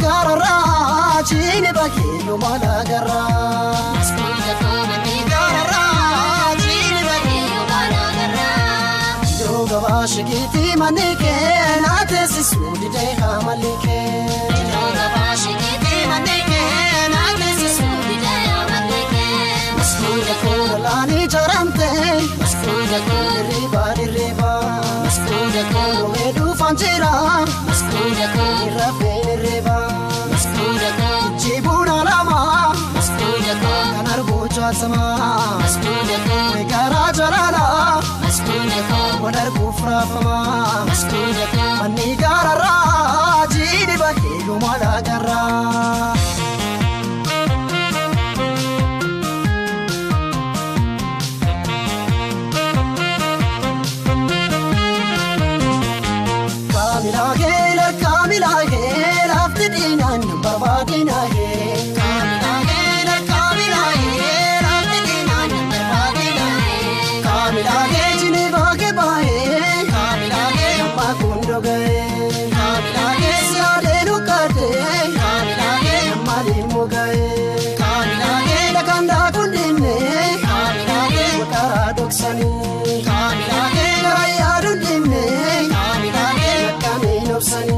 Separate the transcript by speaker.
Speaker 1: garra chini bakilo mala garra Maskuda ko mani garra chini bakilo mala garra Yoga vashigiti manike nate sisudi de hamalike Yoga vashigiti manike nate sisudi de hamalike Maskuda ko lani charamte Maskuda ko riba Maskuda ko medu fanjira Maskuda ko rafenreba Maskuda ko jibuna lama Maskuda ko kanarbo chasma Maskuda ko gara jarala Maskuda ko wadar kufra fama Maskuda ko mani garra jini bahilu mala garra Kamilage, after dinner, Barbadinage. Kamilage, after dinner, Barbadinage. Kamilage, Jinibage Bae. Kamilage, Makundoge. Kamilage, Sadelukate. Kamilage, Malimugae. Kamilage, Nakanda Kundine. Kamilage, Karadoxani. Kamilage, Rayadundine. Kamilage, Kamino Sani.